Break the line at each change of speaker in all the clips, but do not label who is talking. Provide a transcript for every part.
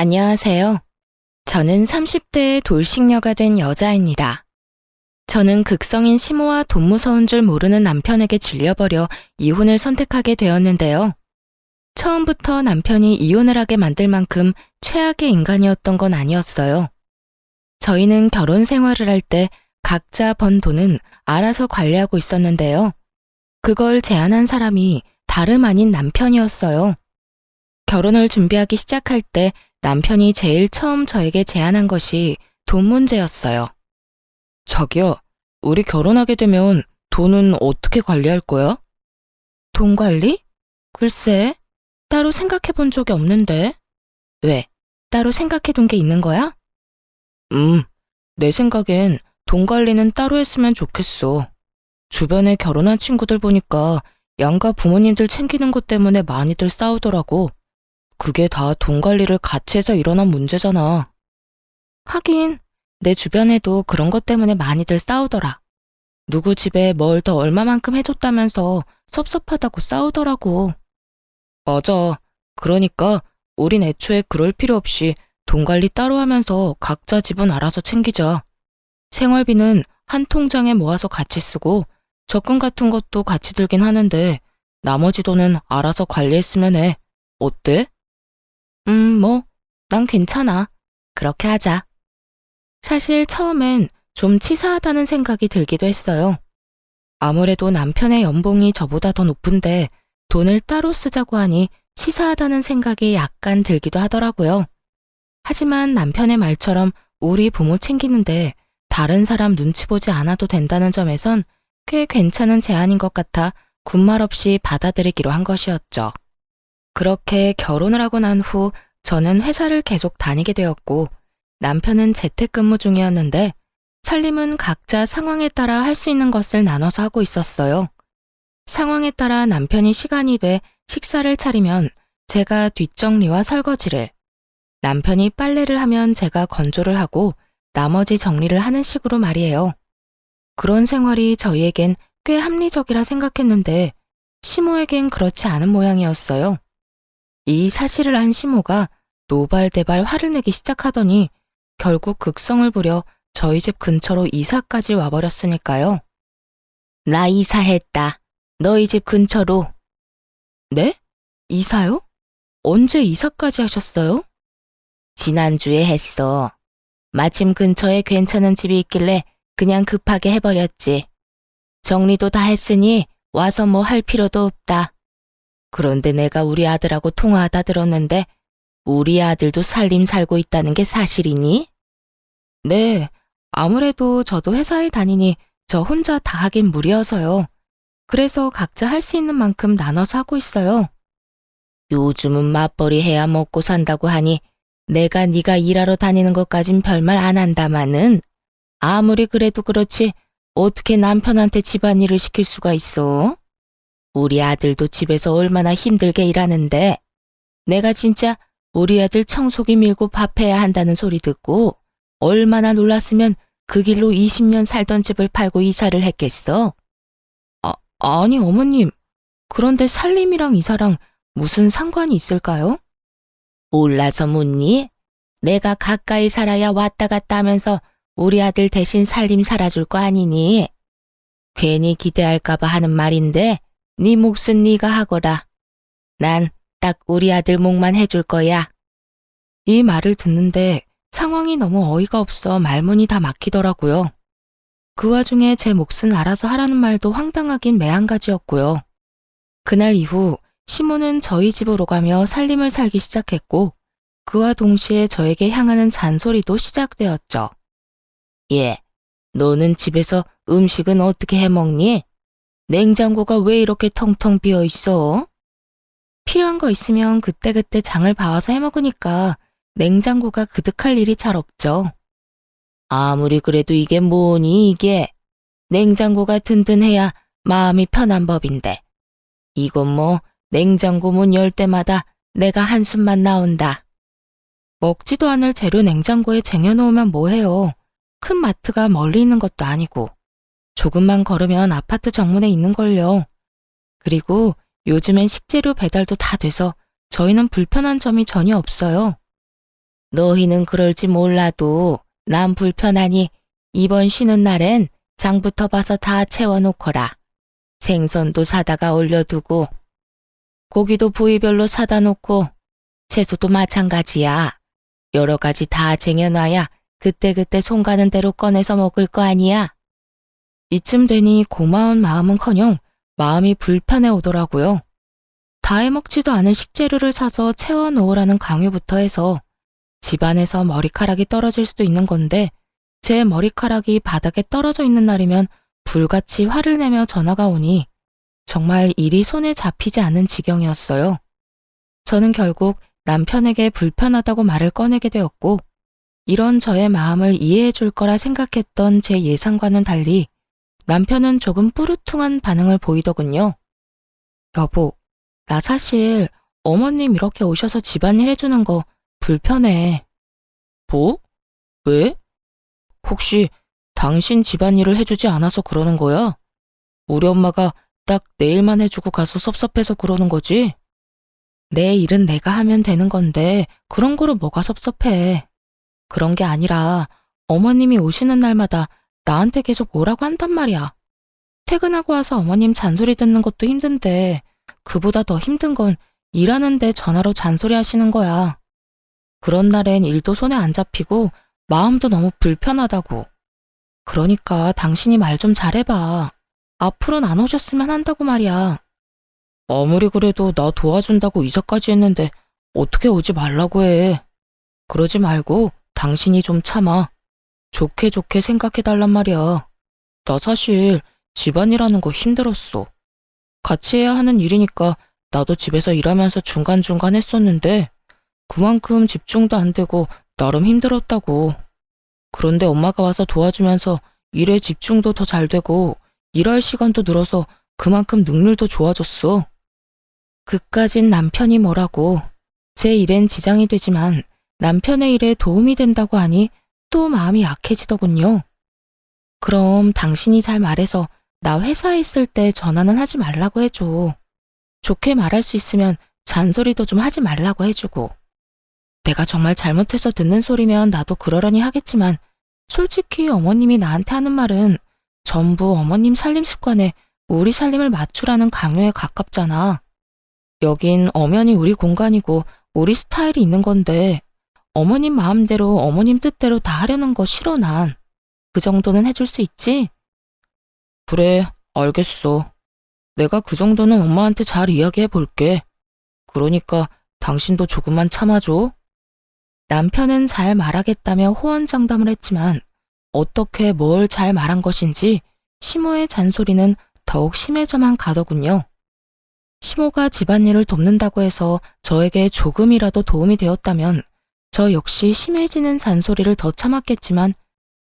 안녕하세요. 저는 30대의 돌싱녀가 된 여자입니다. 저는 극성인 시모와 돈 무서운 줄 모르는 남편에게 질려버려 이혼을 선택하게 되었는데요. 처음부터 남편이 이혼을 하게 만들 만큼 최악의 인간이었던 건 아니었어요. 저희는 결혼 생활을 할 때 각자 번 돈은 알아서 관리하고 있었는데요. 그걸 제안한 사람이 다름 아닌 남편이었어요. 결혼을 준비하기 시작할 때 남편이 제일 처음 저에게 제안한 것이 돈 문제였어요. 자기야, 우리 결혼하게 되면 돈은 어떻게 관리할 거야? 돈 관리? 글쎄, 따로 생각해 본 적이 없는데. 왜? 따로 생각해 둔 게 있는 거야? 내 생각엔 돈 관리는 따로 했으면 좋겠어. 주변에 결혼한 친구들 보니까 양가 부모님들 챙기는 것 때문에 많이들 싸우더라고. 그게 다 돈 관리를 같이 해서 일어난 문제잖아. 하긴 내 주변에도 그런 것 때문에 많이들 싸우더라. 누구 집에 뭘 더 얼마만큼 해줬다면서 섭섭하다고 싸우더라고. 맞아. 그러니까 우린 애초에 그럴 필요 없이 돈 관리 따로 하면서 각자 집은 알아서 챙기자. 생활비는 한 통장에 모아서 같이 쓰고 적금 같은 것도 같이 들긴 하는데 나머지 돈은 알아서 관리했으면 해. 어때? 난 괜찮아. 그렇게 하자. 사실 처음엔 좀 치사하다는 생각이 들기도 했어요. 아무래도 남편의 연봉이 저보다 더 높은데 돈을 따로 쓰자고 하니 치사하다는 생각이 약간 들기도 하더라고요. 하지만 남편의 말처럼 우리 부모 챙기는데 다른 사람 눈치 보지 않아도 된다는 점에선 꽤 괜찮은 제안인 것 같아 군말 없이 받아들이기로 한 것이었죠. 그렇게 결혼을 하고 난 후 저는 회사를 계속 다니게 되었고 남편은 재택근무 중이었는데 살림은 각자 상황에 따라 할 수 있는 것을 나눠서 하고 있었어요. 상황에 따라 남편이 시간이 돼 식사를 차리면 제가 뒷정리와 설거지를, 남편이 빨래를 하면 제가 건조를 하고 나머지 정리를 하는 식으로 말이에요. 그런 생활이 저희에겐 꽤 합리적이라 생각했는데 시모에겐 그렇지 않은 모양이었어요. 이 사실을 안 시모가 노발대발 화를 내기 시작하더니 결국 극성을 부려 저희 집 근처로 이사까지 와버렸으니까요. 나 이사했다. 너희 집 근처로. 네? 이사요? 언제 이사까지 하셨어요? 지난주에 했어. 마침 근처에 괜찮은 집이 있길래 그냥 급하게 해버렸지. 정리도 다 했으니 와서 뭐 할 필요도 없다. 그런데 내가 우리 아들하고 통화하다 들었는데 우리 아들도 살림 살고 있다는 게 사실이니? 네, 아무래도 저도 회사에 다니니 저 혼자 다 하긴 무리여서요. 그래서 각자 할 수 있는 만큼 나눠서 하고 있어요. 요즘은 맞벌이 해야 먹고 산다고 하니 내가 네가 일하러 다니는 것까진 별말 안 한다마는 아무리 그래도 그렇지 어떻게 남편한테 집안일을 시킬 수가 있어? 우리 아들도 집에서 얼마나 힘들게 일하는데 내가 진짜 우리 아들 청소기 밀고 밥해야 한다는 소리 듣고 얼마나 놀랐으면 그 길로 20년 살던 집을 팔고 이사를 했겠어? 아니 어머님, 그런데 살림이랑 이사랑 무슨 상관이 있을까요? 몰라서 묻니? 내가 가까이 살아야 왔다 갔다 하면서 우리 아들 대신 살림 살아줄 거 아니니? 괜히 기대할까봐 하는 말인데 네 몫은 네가 하거라. 난 딱 우리 아들 몫만 해줄 거야. 이 말을 듣는데 상황이 너무 어이가 없어 말문이 다 막히더라고요. 그 와중에 제 몫은 알아서 하라는 말도 황당하긴 매한가지였고요. 그날 이후 시모는 저희 집으로 가며 살림을 살기 시작했고 그와 동시에 저에게 향하는 잔소리도 시작되었죠. 예, 너는 집에서 음식은 어떻게 해먹니? 냉장고가 왜 이렇게 텅텅 비어 있어? 필요한 거 있으면 그때그때 장을 봐와서 해먹으니까 냉장고가 그득할 일이 잘 없죠. 아무리 그래도 이게 뭐니 이게. 냉장고가 든든해야 마음이 편한 법인데. 이건 뭐 냉장고 문 열 때마다 내가 한숨만 나온다. 먹지도 않을 재료 냉장고에 쟁여놓으면 뭐해요. 큰 마트가 멀리 있는 것도 아니고. 조금만 걸으면 아파트 정문에 있는걸요. 그리고 요즘엔 식재료 배달도 다 돼서 저희는 불편한 점이 전혀 없어요. 너희는 그럴지 몰라도 난 불편하니 이번 쉬는 날엔 장부터 봐서 다 채워놓거라. 생선도 사다가 올려두고 고기도 부위별로 사다 놓고 채소도 마찬가지야. 여러 가지 다 쟁여놔야 그때그때 손 가는 대로 꺼내서 먹을 거 아니야. 이쯤 되니 고마운 마음은커녕 마음이 불편해 오더라고요. 다 해먹지도 않을 식재료를 사서 채워 놓으라는 강요부터 해서 집안에서 머리카락이 떨어질 수도 있는 건데 제 머리카락이 바닥에 떨어져 있는 날이면 불같이 화를 내며 전화가 오니 정말 일이 손에 잡히지 않는 지경이었어요. 저는 결국 남편에게 불편하다고 말을 꺼내게 되었고 이런 저의 마음을 이해해 줄 거라 생각했던 제 예상과는 달리 남편은 조금 뿌르퉁한 반응을 보이더군요. 여보, 나 사실 어머님 이렇게 오셔서 집안일 해주는 거 불편해. 뭐? 왜? 혹시 당신 집안일을 해주지 않아서 그러는 거야? 우리 엄마가 딱 내 일만 해주고 가서 섭섭해서 그러는 거지? 내 일은 내가 하면 되는 건데 그런 거로 뭐가 섭섭해. 그런 게 아니라 어머님이 오시는 날마다 나한테 계속 오라고 한단 말이야. 퇴근하고 와서 어머님 잔소리 듣는 것도 힘든데 그보다 더 힘든 건 일하는데 전화로 잔소리 하시는 거야. 그런 날엔 일도 손에 안 잡히고 마음도 너무 불편하다고. 그러니까 당신이 말 좀 잘해봐. 앞으로는 안 오셨으면 한다고 말이야. 아무리 그래도 나 도와준다고 이사까지 했는데 어떻게 오지 말라고 해. 그러지 말고 당신이 좀 참아. 좋게 좋게 생각해달란 말이야. 나 사실 집안일하는 거 힘들었어. 같이 해야 하는 일이니까 나도 집에서 일하면서 중간중간 했었는데 그만큼 집중도 안 되고 나름 힘들었다고. 그런데 엄마가 와서 도와주면서 일에 집중도 더 잘 되고 일할 시간도 늘어서 그만큼 능률도 좋아졌어. 그까진 남편이 뭐라고. 제 일엔 지장이 되지만 남편의 일에 도움이 된다고 하니 또 마음이 약해지더군요. 그럼 당신이 잘 말해서 나 회사에 있을 때 전화는 하지 말라고 해줘. 좋게 말할 수 있으면 잔소리도 좀 하지 말라고 해주고. 내가 정말 잘못해서 듣는 소리면 나도 그러려니 하겠지만 솔직히 어머님이 나한테 하는 말은 전부 어머님 살림 습관에 우리 살림을 맞추라는 강요에 가깝잖아. 여긴 엄연히 우리 공간이고 우리 스타일이 있는 건데 어머님 마음대로 어머님 뜻대로 다 하려는 거 싫어 난. 그 정도는 해줄 수 있지? 그래, 알겠어. 내가 그 정도는 엄마한테 잘 이야기해 볼게. 그러니까 당신도 조금만 참아줘. 남편은 잘 말하겠다며 호언장담을 했지만 어떻게 뭘 잘 말한 것인지 시모의 잔소리는 더욱 심해져만 가더군요. 시모가 집안일을 돕는다고 해서 저에게 조금이라도 도움이 되었다면 저 역시 심해지는 잔소리를 더 참았겠지만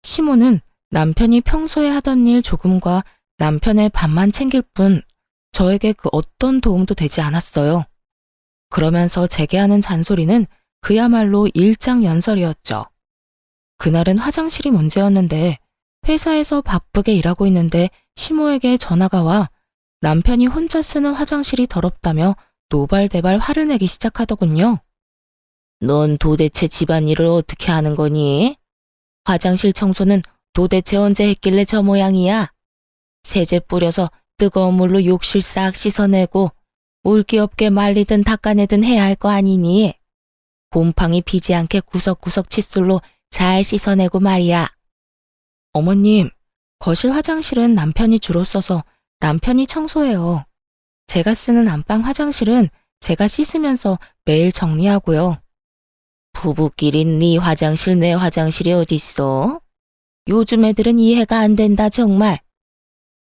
시모는 남편이 평소에 하던 일 조금과 남편의 밥만 챙길 뿐 저에게 그 어떤 도움도 되지 않았어요. 그러면서 제게 하는 잔소리는 그야말로 일장연설이었죠. 그날은 화장실이 문제였는데 회사에서 바쁘게 일하고 있는데 시모에게 전화가 와 남편이 혼자 쓰는 화장실이 더럽다며 노발대발 화를 내기 시작하더군요. 넌 도대체 집안일을 어떻게 하는 거니? 화장실 청소는 도대체 언제 했길래 저 모양이야? 세제 뿌려서 뜨거운 물로 욕실 싹 씻어내고 물기 없게 말리든 닦아내든 해야 할 거 아니니? 곰팡이 피지 않게 구석구석 칫솔로 잘 씻어내고 말이야. 어머님, 거실 화장실은 남편이 주로 써서 남편이 청소해요. 제가 쓰는 안방 화장실은 제가 씻으면서 매일 정리하고요. 부부끼리 네 화장실 내 화장실이 어딨어? 요즘 애들은 이해가 안 된다 정말.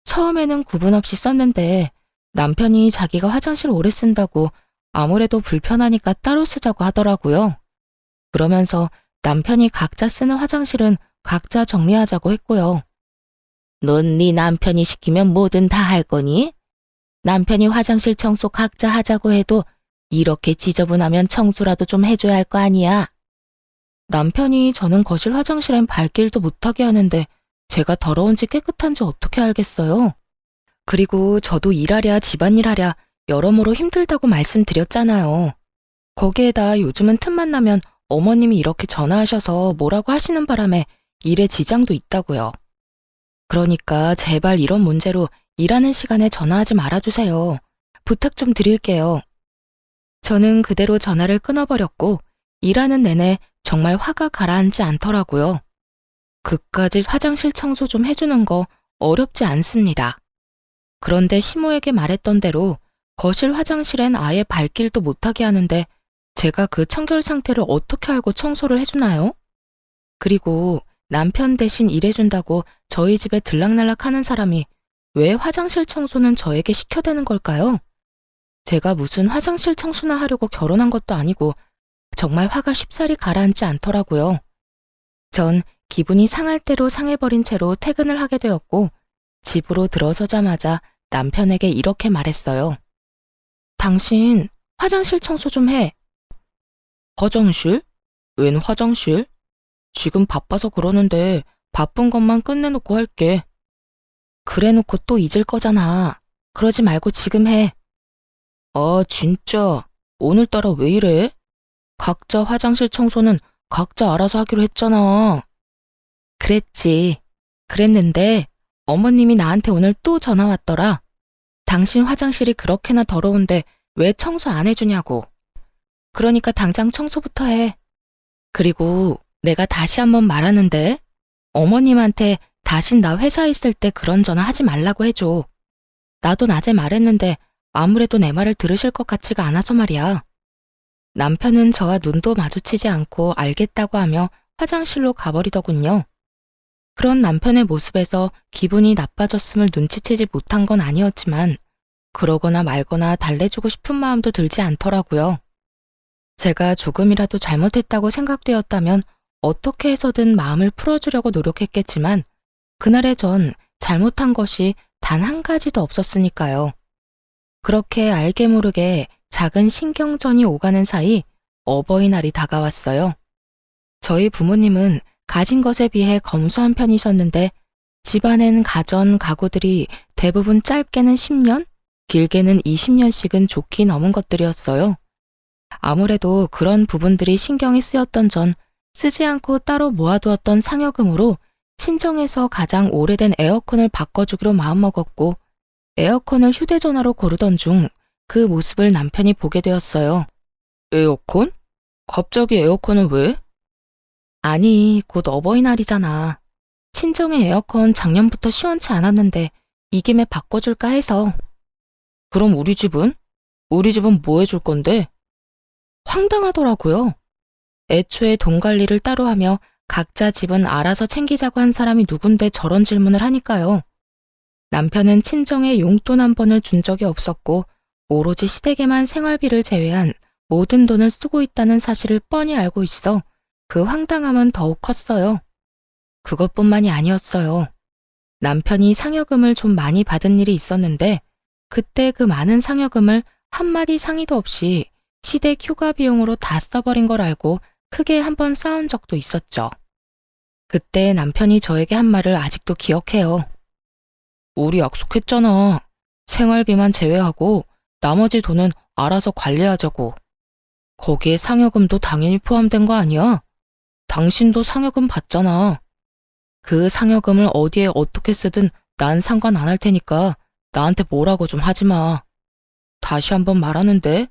처음에는 구분 없이 썼는데 남편이 자기가 화장실 오래 쓴다고 아무래도 불편하니까 따로 쓰자고 하더라고요. 그러면서 남편이 각자 쓰는 화장실은 각자 정리하자고 했고요. 넌 네 남편이 시키면 뭐든 다 할 거니? 남편이 화장실 청소 각자 하자고 해도 이렇게 지저분하면 청소라도 좀 해줘야 할 거 아니야. 남편이 저는 거실 화장실엔 발길도 못하게 하는데 제가 더러운지 깨끗한지 어떻게 알겠어요? 그리고 저도 일하랴 집안일 하랴 여러모로 힘들다고 말씀드렸잖아요. 거기에다 요즘은 틈만 나면 어머님이 이렇게 전화하셔서 뭐라고 하시는 바람에 일에 지장도 있다고요. 그러니까 제발 이런 문제로 일하는 시간에 전화하지 말아주세요. 부탁 좀 드릴게요. 저는 그대로 전화를 끊어버렸고 일하는 내내 정말 화가 가라앉지 않더라고요. 그까짓 화장실 청소 좀 해주는 거 어렵지 않습니다. 그런데 시모에게 말했던 대로 거실 화장실엔 아예 발길도 못하게 하는데 제가 그 청결 상태를 어떻게 알고 청소를 해주나요? 그리고 남편 대신 일해준다고 저희 집에 들락날락 하는 사람이 왜 화장실 청소는 저에게 시켜대는 걸까요? 제가 무슨 화장실 청소나 하려고 결혼한 것도 아니고 정말 화가 쉽사리 가라앉지 않더라고요. 전 기분이 상할 대로 상해버린 채로 퇴근을 하게 되었고 집으로 들어서자마자 남편에게 이렇게 말했어요. 당신 화장실 청소 좀 해. 화장실? 웬 화장실? 지금 바빠서 그러는데 바쁜 것만 끝내놓고 할게. 그래놓고 또 잊을 거잖아. 그러지 말고 지금 해. 아, 진짜. 오늘따라 왜 이래? 각자 화장실 청소는 각자 알아서 하기로 했잖아. 그랬지. 그랬는데 어머님이 나한테 오늘 또 전화 왔더라. 당신 화장실이 그렇게나 더러운데 왜 청소 안 해주냐고. 그러니까 당장 청소부터 해. 그리고 내가 다시 한번 말하는데 어머님한테 다신 나 회사에 있을 때 그런 전화 하지 말라고 해줘. 나도 낮에 말했는데 아무래도 내 말을 들으실 것 같지가 않아서 말이야. 남편은 저와 눈도 마주치지 않고 알겠다고 하며 화장실로 가버리더군요. 그런 남편의 모습에서 기분이 나빠졌음을 눈치채지 못한 건 아니었지만 그러거나 말거나 달래주고 싶은 마음도 들지 않더라고요. 제가 조금이라도 잘못했다고 생각되었다면 어떻게 해서든 마음을 풀어주려고 노력했겠지만 그날의 전 잘못한 것이 단 한 가지도 없었으니까요. 그렇게 알게 모르게 작은 신경전이 오가는 사이 어버이날이 다가왔어요. 저희 부모님은 가진 것에 비해 검소한 편이셨는데 집안엔 가전, 가구들이 대부분 짧게는 10년, 길게는 20년씩은 좋게 넘은 것들이었어요. 아무래도 그런 부분들이 신경이 쓰였던 전 쓰지 않고 따로 모아두었던 상여금으로 친정에서 가장 오래된 에어컨을 바꿔주기로 마음먹었고 에어컨을 휴대전화로 고르던 중 그 모습을 남편이 보게 되었어요. 에어컨? 갑자기 에어컨은 왜? 아니, 곧 어버이날이잖아. 친정의 에어컨 작년부터 시원치 않았는데 이 김에 바꿔줄까 해서. 그럼 우리 집은? 우리 집은 뭐 해줄 건데? 황당하더라고요. 애초에 돈 관리를 따로 하며 각자 집은 알아서 챙기자고 한 사람이 누군데 저런 질문을 하니까요. 남편은 친정에 용돈 한 번을 준 적이 없었고 오로지 시댁에만 생활비를 제외한 모든 돈을 쓰고 있다는 사실을 뻔히 알고 있어 그 황당함은 더욱 컸어요. 그것뿐만이 아니었어요. 남편이 상여금을 좀 많이 받은 일이 있었는데 그때 그 많은 상여금을 한마디 상의도 없이 시댁 휴가 비용으로 다 써버린 걸 알고 크게 한번 싸운 적도 있었죠. 그때 남편이 저에게 한 말을 아직도 기억해요. 우리 약속했잖아. 생활비만 제외하고 나머지 돈은 알아서 관리하자고. 거기에 상여금도 당연히 포함된 거 아니야? 당신도 상여금 받잖아. 그 상여금을 어디에 어떻게 쓰든 난 상관 안 할 테니까 나한테 뭐라고 좀 하지 마. 다시 한번 말하는데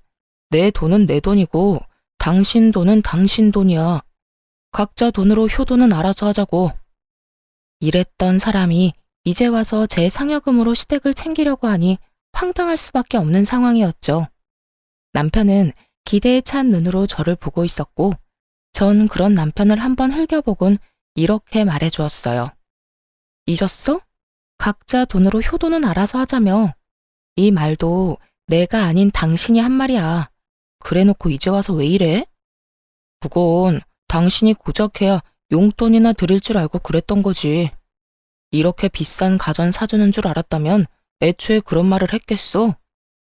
내 돈은 내 돈이고 당신 돈은 당신 돈이야. 각자 돈으로 효도는 알아서 하자고. 이랬던 사람이 이제 와서 제 상여금으로 시댁을 챙기려고 하니 황당할 수밖에 없는 상황이었죠. 남편은 기대에 찬 눈으로 저를 보고 있었고 전 그런 남편을 한번 흘겨보곤 이렇게 말해주었어요. 잊었어? 각자 돈으로 효도는 알아서 하자며. 이 말도 내가 아닌 당신이 한 말이야. 그래놓고 이제 와서 왜 이래? 그건 당신이 고작해야 용돈이나 드릴 줄 알고 그랬던 거지. 이렇게 비싼 가전 사주는 줄 알았다면 애초에 그런 말을 했겠어.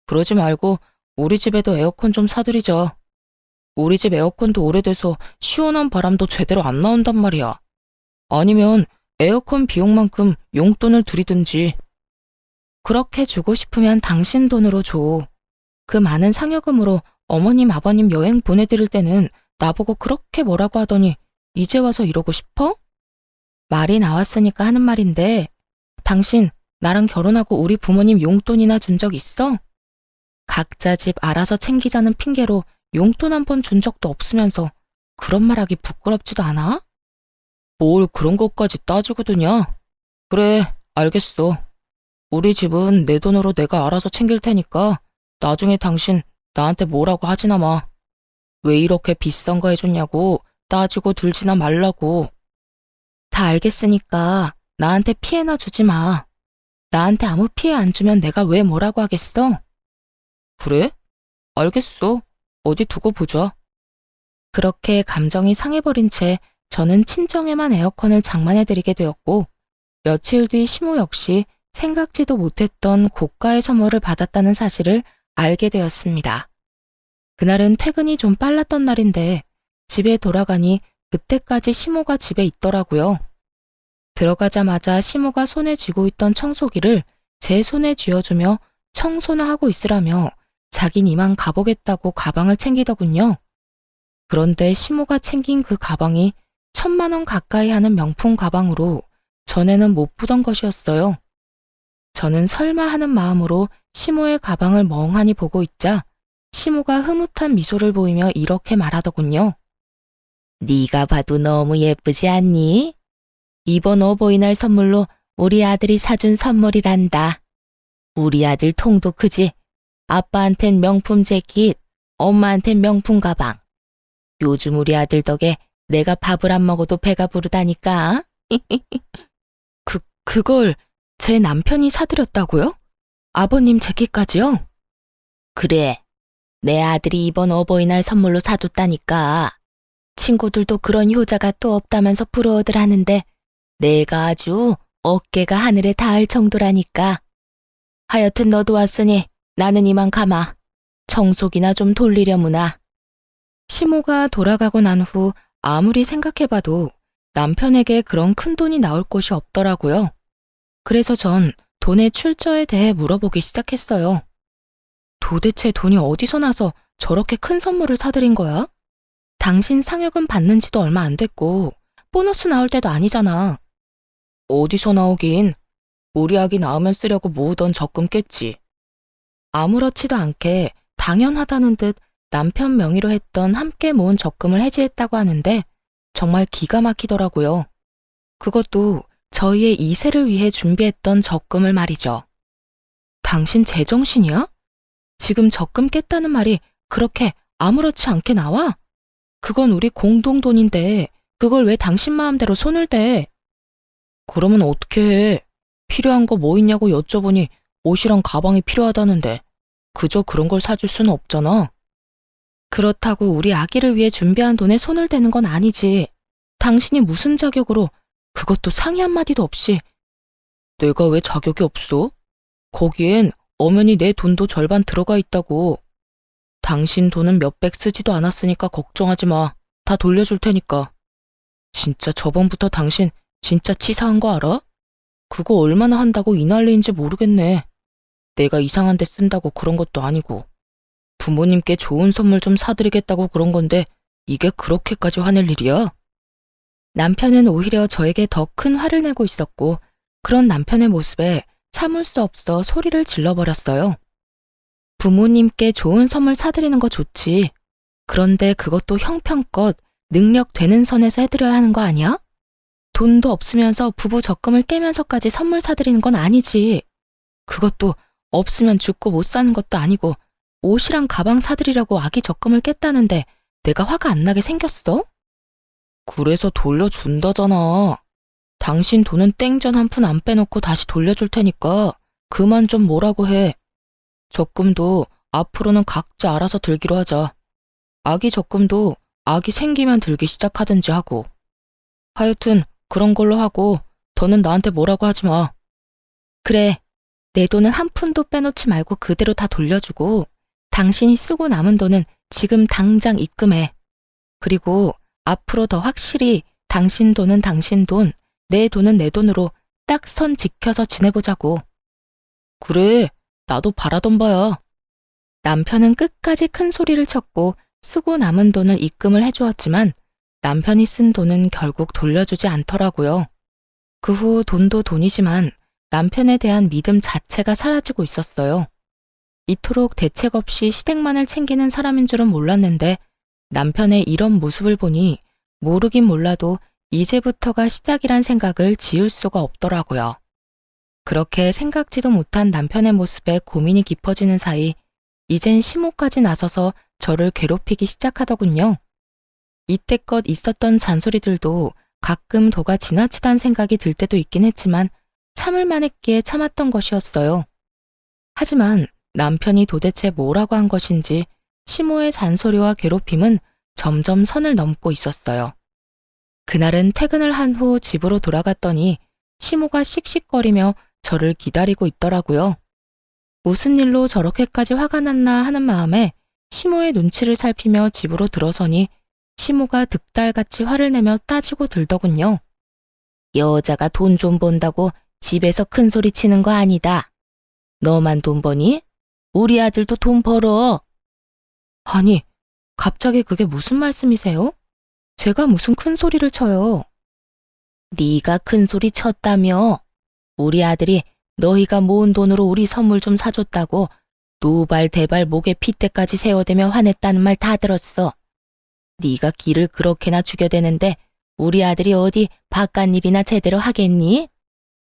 그러지 말고 우리 집에도 에어컨 좀 사드리자. 우리 집 에어컨도 오래돼서 시원한 바람도 제대로 안 나온단 말이야. 아니면 에어컨 비용만큼 용돈을 드리든지. 그렇게 주고 싶으면 당신 돈으로 줘. 그 많은 상여금으로 어머님, 아버님 여행 보내드릴 때는 나보고 그렇게 뭐라고 하더니 이제 와서 이러고 싶어? 말이 나왔으니까 하는 말인데 당신 나랑 결혼하고 우리 부모님 용돈이나 준 적 있어? 각자 집 알아서 챙기자는 핑계로 용돈 한 번 준 적도 없으면서 그런 말하기 부끄럽지도 않아? 뭘 그런 것까지 따지고 드냐? 그래, 알겠어. 우리 집은 내 돈으로 내가 알아서 챙길 테니까 나중에 당신 나한테 뭐라고 하지나 마. 왜 이렇게 비싼 거 해줬냐고 따지고 들지나 말라고. 다 알겠으니까 나한테 피해나 주지 마. 나한테 아무 피해 안 주면 내가 왜 뭐라고 하겠어? 그래? 알겠어. 어디 두고 보자. 그렇게 감정이 상해버린 채 저는 친정에만 에어컨을 장만해드리게 되었고 며칠 뒤 시모 역시 생각지도 못했던 고가의 선물을 받았다는 사실을 알게 되었습니다. 그날은 퇴근이 좀 빨랐던 날인데 집에 돌아가니 그때까지 시모가 집에 있더라고요. 들어가자마자 시모가 손에 쥐고 있던 청소기를 제 손에 쥐어주며 청소나 하고 있으라며 자긴 이만 가보겠다고 가방을 챙기더군요. 그런데 시모가 챙긴 그 가방이 1,000만 원 가까이 하는 명품 가방으로 전에는 못 보던 것이었어요. 저는 설마 하는 마음으로 시모의 가방을 멍하니 보고 있자 시모가 흐뭇한 미소를 보이며 이렇게 말하더군요. 네가 봐도 너무 예쁘지 않니? 이번 어버이날 선물로 우리 아들이 사준 선물이란다. 우리 아들 통도 크지? 아빠한텐 명품 재킷, 엄마한텐 명품 가방. 요즘 우리 아들 덕에 내가 밥을 안 먹어도 배가 부르다니까. 그걸 제 남편이 사드렸다고요? 아버님 재킷까지요? 그래. 내 아들이 이번 어버이날 선물로 사줬다니까. 친구들도 그런 효자가 또 없다면서 부러워들 하는데 내가 아주 어깨가 하늘에 닿을 정도라니까. 하여튼 너도 왔으니 나는 이만 가마. 청소기나 좀 돌리려무나. 시모가 돌아가고 난 후 아무리 생각해봐도 남편에게 그런 큰 돈이 나올 곳이 없더라고요. 그래서 전 돈의 출처에 대해 물어보기 시작했어요. 도대체 돈이 어디서 나서 저렇게 큰 선물을 사드린 거야? 당신 상여금 받는 지도 얼마 안 됐고 보너스 나올 때도 아니잖아. 어디서 나오긴. 우리 아기 낳으면 쓰려고 모으던 적금 깼지. 아무렇지도 않게 당연하다는 듯 남편 명의로 했던 함께 모은 적금을 해지했다고 하는데 정말 기가 막히더라고요. 그것도 저희의 2세를 위해 준비했던 적금을 말이죠. 당신 제정신이야? 지금 적금 깼다는 말이 그렇게 아무렇지 않게 나와? 그건 우리 공동돈인데 그걸 왜 당신 마음대로 손을 대? 그러면 어떻게 해? 필요한 거 뭐 있냐고 여쭤보니 옷이랑 가방이 필요하다는데 그저 그런 걸 사줄 수는 없잖아. 그렇다고 우리 아기를 위해 준비한 돈에 손을 대는 건 아니지. 당신이 무슨 자격으로 그것도 상의 한마디도 없이. 내가 왜 자격이 없어? 거기엔 엄연히 내 돈도 절반 들어가 있다고. 당신 돈은 몇백 쓰지도 않았으니까 걱정하지 마. 다 돌려줄 테니까. 진짜 저번부터 당신 진짜 치사한 거 알아? 그거 얼마나 한다고 이 난리인지 모르겠네. 내가 이상한 데 쓴다고 그런 것도 아니고. 부모님께 좋은 선물 좀 사드리겠다고 그런 건데 이게 그렇게까지 화낼 일이야? 남편은 오히려 저에게 더 큰 화를 내고 있었고 그런 남편의 모습에 참을 수 없어 소리를 질러버렸어요. 부모님께 좋은 선물 사드리는 거 좋지. 그런데 그것도 형편껏 능력 되는 선에서 해드려야 하는 거 아니야? 돈도 없으면서 부부 적금을 깨면서까지 선물 사드리는 건 아니지. 그것도 없으면 죽고 못 사는 것도 아니고 옷이랑 가방 사드리라고 아기 적금을 깼다는데 내가 화가 안 나게 생겼어? 그래서 돌려준다잖아. 당신 돈은 땡전 한 푼 안 빼놓고 다시 돌려줄 테니까 그만 좀 뭐라고 해. 적금도 앞으로는 각자 알아서 들기로 하자. 아기 적금도 아기 생기면 들기 시작하든지 하고. 하여튼 그런 걸로 하고 더는 나한테 뭐라고 하지 마. 그래, 내 돈은 한 푼도 빼놓지 말고 그대로 다 돌려주고 당신이 쓰고 남은 돈은 지금 당장 입금해. 그리고 앞으로 더 확실히 당신 돈은 당신 돈, 내 돈은 내 돈으로 딱 선 지켜서 지내보자고. 그래, 나도 바라던 바야. 남편은 끝까지 큰 소리를 쳤고 쓰고 남은 돈을 입금을 해주었지만 남편이 쓴 돈은 결국 돌려주지 않더라고요. 그 후 돈도 돈이지만 남편에 대한 믿음 자체가 사라지고 있었어요. 이토록 대책 없이 시댁만을 챙기는 사람인 줄은 몰랐는데 남편의 이런 모습을 보니 모르긴 몰라도 이제부터가 시작이란 생각을 지울 수가 없더라고요. 그렇게 생각지도 못한 남편의 모습에 고민이 깊어지는 사이 이젠 시모까지 나서서 저를 괴롭히기 시작하더군요. 이때껏 있었던 잔소리들도 가끔 도가 지나치다는 생각이 들 때도 있긴 했지만 참을 만했기에 참았던 것이었어요. 하지만 남편이 도대체 뭐라고 한 것인지 시모의 잔소리와 괴롭힘은 점점 선을 넘고 있었어요. 그날은 퇴근을 한 후 집으로 돌아갔더니 시모가 씩씩거리며 저를 기다리고 있더라고요. 무슨 일로 저렇게까지 화가 났나 하는 마음에 시모의 눈치를 살피며 집으로 들어서니 시모가 득달같이 화를 내며 따지고 들더군요. 여자가 돈 좀 번다고 집에서 큰 소리 치는 거 아니다. 너만 돈 버니? 우리 아들도 돈 벌어. 아니, 갑자기 그게 무슨 말씀이세요? 제가 무슨 큰 소리를 쳐요. 네가 큰 소리 쳤다며. 우리 아들이 너희가 모은 돈으로 우리 선물 좀 사줬다고 노발대발 목에 핏대까지 세워대며 화냈다는 말 다 들었어. 네가 기를 그렇게나 죽여대는데 우리 아들이 어디 바깥 일이나 제대로 하겠니?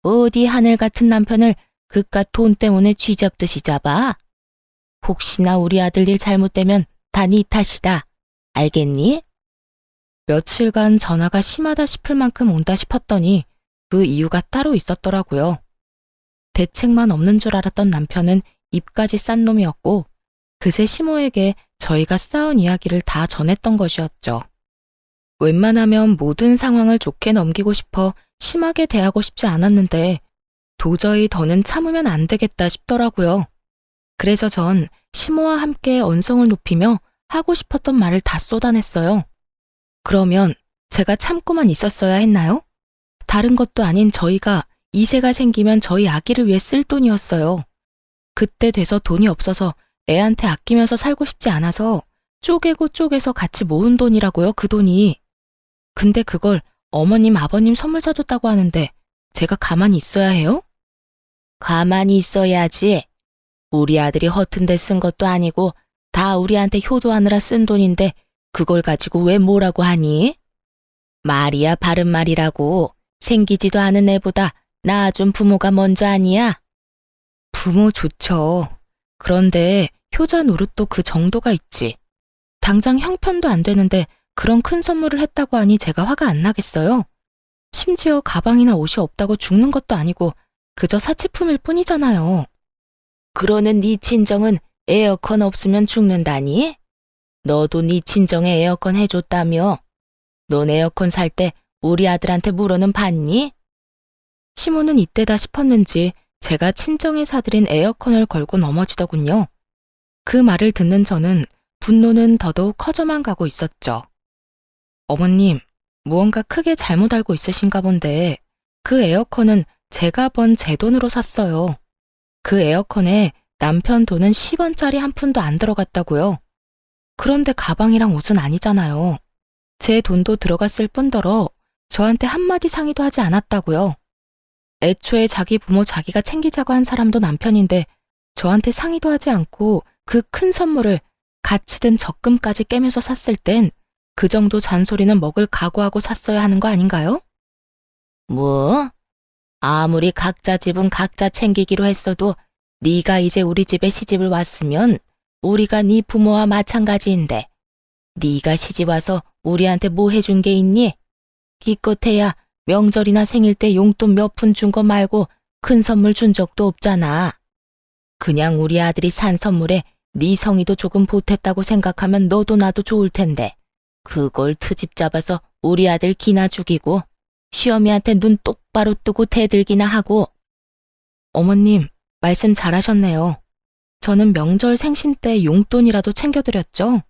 어디 하늘 같은 남편을 그깟 돈 때문에 쥐잡듯이 잡아? 혹시나 우리 아들 일 잘못되면 다 네 탓이다. 알겠니? 며칠간 전화가 심하다 싶을 만큼 온다 싶었더니 그 이유가 따로 있었더라고요. 대책만 없는 줄 알았던 남편은 입까지 싼 놈이었고 그새 시모에게 저희가 싸운 이야기를 다 전했던 것이었죠. 웬만하면 모든 상황을 좋게 넘기고 싶어 심하게 대하고 싶지 않았는데 도저히 더는 참으면 안 되겠다 싶더라고요. 그래서 전 시모와 함께 언성을 높이며 하고 싶었던 말을 다 쏟아냈어요. 그러면 제가 참고만 있었어야 했나요? 다른 것도 아닌 저희가 2세가 생기면 저희 아기를 위해 쓸 돈이었어요. 그때 돼서 돈이 없어서 애한테 아끼면서 살고 싶지 않아서 쪼개고 쪼개서 같이 모은 돈이라고요, 그 돈이. 근데 그걸 어머님, 아버님 선물 사줬다고 하는데 제가 가만히 있어야 해요? 가만히 있어야지. 우리 아들이 허튼 데 쓴 것도 아니고 다 우리한테 효도하느라 쓴 돈인데 그걸 가지고 왜 뭐라고 하니? 말이야 바른 말이라고. 생기지도 않은 애보다 낳아준 부모가 먼저 아니야? 부모 좋죠. 그런데 효자 노릇도 그 정도가 있지. 당장 형편도 안 되는데 그런 큰 선물을 했다고 하니 제가 화가 안 나겠어요? 심지어 가방이나 옷이 없다고 죽는 것도 아니고 그저 사치품일 뿐이잖아요. 그러는 네 친정은 에어컨 없으면 죽는다니? 너도 네 친정에 에어컨 해줬다며? 넌 에어컨 살 때 우리 아들한테 물어는 봤니? 시모는 이때다 싶었는지 제가 친정에 사들인 에어컨을 걸고 넘어지더군요. 그 말을 듣는 저는 분노는 더더욱 커져만 가고 있었죠. 어머님, 무언가 크게 잘못 알고 있으신가 본데 그 에어컨은 제가 번 제 돈으로 샀어요. 그 에어컨에 남편 돈은 10원짜리 한 푼도 안 들어갔다고요. 그런데 가방이랑 옷은 아니잖아요. 제 돈도 들어갔을 뿐더러 저한테 한마디 상의도 하지 않았다고요. 애초에 자기 부모 자기가 챙기자고 한 사람도 남편인데 저한테 상의도 하지 않고 그 큰 선물을 같이 든 적금까지 깨면서 샀을 땐 그 정도 잔소리는 먹을 각오하고 샀어야 하는 거 아닌가요? 뭐? 아무리 각자 집은 각자 챙기기로 했어도 네가 이제 우리 집에 시집을 왔으면 우리가 네 부모와 마찬가지인데 네가 시집 와서 우리한테 뭐 해준 게 있니? 기껏해야 명절이나 생일 때 용돈 몇 푼 준 거 말고 큰 선물 준 적도 없잖아. 그냥 우리 아들이 산 선물에 네 성의도 조금 보탰다고 생각하면 너도 나도 좋을 텐데 그걸 트집 잡아서 우리 아들 기나 죽이고 시어미한테 눈 똑바로 뜨고 대들기나 하고. 어머님, 말씀 잘하셨네요. 저는 명절 생신 때 용돈이라도 챙겨드렸죠.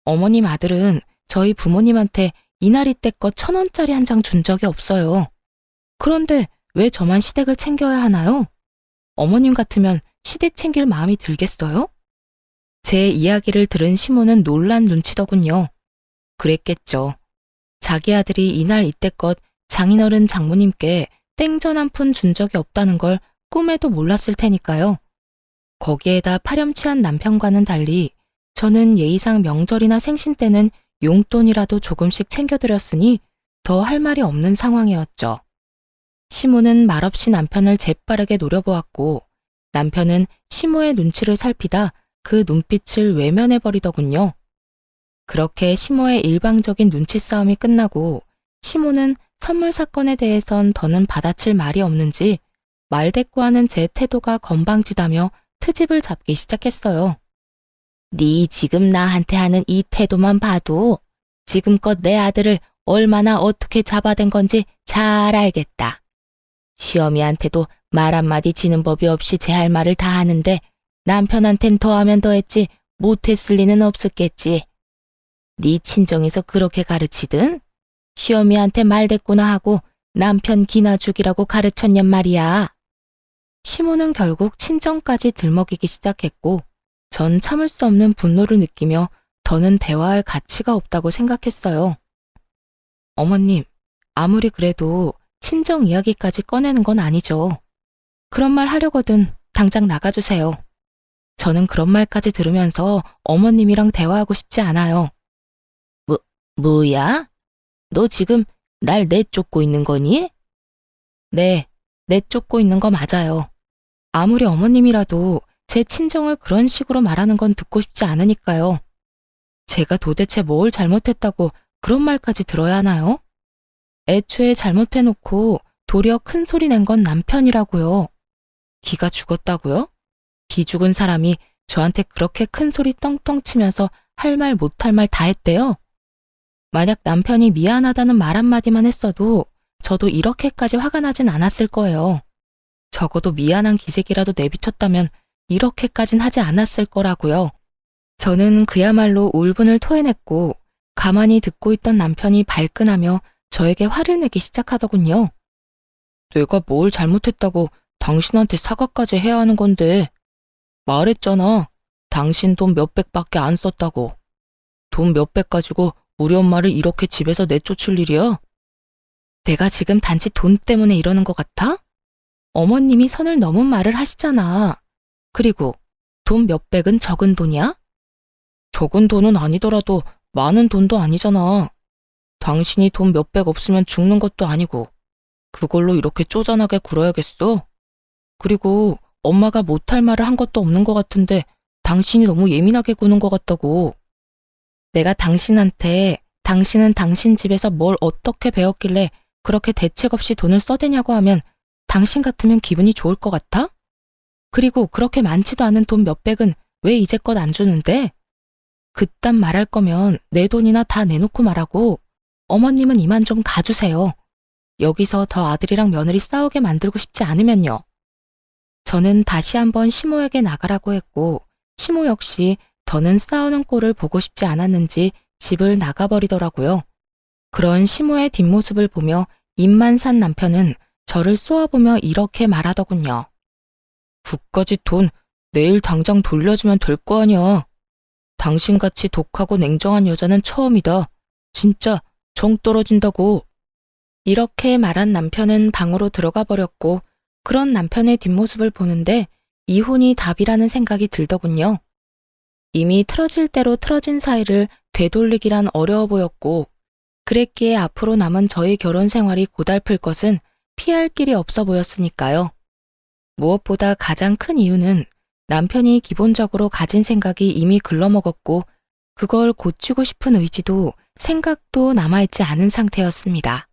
어머님 아들은 저희 부모님한테 이날이 때껏 1,000원짜리 한 장 준 적이 없어요. 그런데 왜 저만 시댁을 챙겨야 하나요? 어머님 같으면 시댁 챙길 마음이 들겠어요? 제 이야기를 들은 시모는 놀란 눈치더군요. 그랬겠죠. 자기 아들이 이날 이때껏 장인어른 장모님께 땡전 한 푼 준 적이 없다는 걸 꿈에도 몰랐을 테니까요. 거기에다 파렴치한 남편과는 달리 저는 예의상 명절이나 생신 때는 용돈이라도 조금씩 챙겨드렸으니 더 할 말이 없는 상황이었죠. 시모는 말없이 남편을 재빠르게 노려보았고 남편은 시모의 눈치를 살피다 그 눈빛을 외면해버리더군요. 그렇게 시모의 일방적인 눈치 싸움이 끝나고 시모는 선물 사건에 대해선 더는 받아칠 말이 없는지 말대꾸하는 제 태도가 건방지다며 트집을 잡기 시작했어요. 네 지금 나한테 하는 이 태도만 봐도 지금껏 내 아들을 얼마나 어떻게 잡아댄 건지 잘 알겠다. 시어미한테도 말 한마디 지는 법이 없이 제 할 말을 다 하는데 남편한텐 더하면 더했지 못했을 리는 없었겠지. 네 친정에서 그렇게 가르치든 시어미한테 말대꾸나 하고 남편 기나 죽이라고 가르쳤냔 말이야. 시모는 결국 친정까지 들먹이기 시작했고 전 참을 수 없는 분노를 느끼며 더는 대화할 가치가 없다고 생각했어요. 어머님, 아무리 그래도 친정 이야기까지 꺼내는 건 아니죠. 그런 말 하려거든 당장 나가주세요. 저는 그런 말까지 들으면서 어머님이랑 대화하고 싶지 않아요. 뭐야? 너 지금 날 내쫓고 있는 거니? 네, 내쫓고 있는 거 맞아요. 아무리 어머님이라도 제 친정을 그런 식으로 말하는 건 듣고 싶지 않으니까요. 제가 도대체 뭘 잘못했다고 그런 말까지 들어야 하나요? 애초에 잘못해놓고 도리어 큰 소리 낸 건 남편이라고요. 기가 죽었다고요? 기 죽은 사람이 저한테 그렇게 큰 소리 떵떵 치면서 할 말 못할 말 다 했대요. 만약 남편이 미안하다는 말 한마디만 했어도 저도 이렇게까지 화가 나진 않았을 거예요. 적어도 미안한 기색이라도 내비쳤다면 이렇게까진 하지 않았을 거라고요. 저는 그야말로 울분을 토해냈고 가만히 듣고 있던 남편이 발끈하며 저에게 화를 내기 시작하더군요. 내가 뭘 잘못했다고 당신한테 사과까지 해야 하는 건데. 말했잖아. 당신 돈 몇백밖에 안 썼다고. 돈 몇백 가지고 우리 엄마를 이렇게 집에서 내쫓을 일이야? 내가 지금 단지 돈 때문에 이러는 것 같아? 어머님이 선을 넘은 말을 하시잖아. 그리고 돈 몇백은 적은 돈이야? 적은 돈은 아니더라도 많은 돈도 아니잖아. 당신이 돈 몇백 없으면 죽는 것도 아니고 그걸로 이렇게 쪼잔하게 굴어야겠어? 그리고 엄마가 못할 말을 한 것도 없는 것 같은데 당신이 너무 예민하게 구는 것 같다고. 내가 당신한테 당신은 당신 집에서 뭘 어떻게 배웠길래 그렇게 대책 없이 돈을 써대냐고 하면 당신 같으면 기분이 좋을 것 같아? 그리고 그렇게 많지도 않은 돈 몇백은 왜 이제껏 안 주는데? 그딴 말할 거면 내 돈이나 다 내놓고 말하고 어머님은 이만 좀 가주세요. 여기서 더 아들이랑 며느리 싸우게 만들고 싶지 않으면요. 저는 다시 한번 시모에게 나가라고 했고 시모 역시 더는 싸우는 꼴을 보고 싶지 않았는지 집을 나가버리더라고요. 그런 시모의 뒷모습을 보며 입만 산 남편은 저를 쏘아보며 이렇게 말하더군요. 그까짓 돈 내일 당장 돌려주면 될 거 아니야. 당신같이 독하고 냉정한 여자는 처음이다. 진짜 정 떨어진다고. 이렇게 말한 남편은 방으로 들어가 버렸고 그런 남편의 뒷모습을 보는데 이혼이 답이라는 생각이 들더군요. 이미 틀어질 대로 틀어진 사이를 되돌리기란 어려워 보였고 그랬기에 앞으로 남은 저희 결혼 생활이 고달플 것은 피할 길이 없어 보였으니까요. 무엇보다 가장 큰 이유는 남편이 기본적으로 가진 생각이 이미 글러먹었고 그걸 고치고 싶은 의지도 생각도 남아있지 않은 상태였습니다.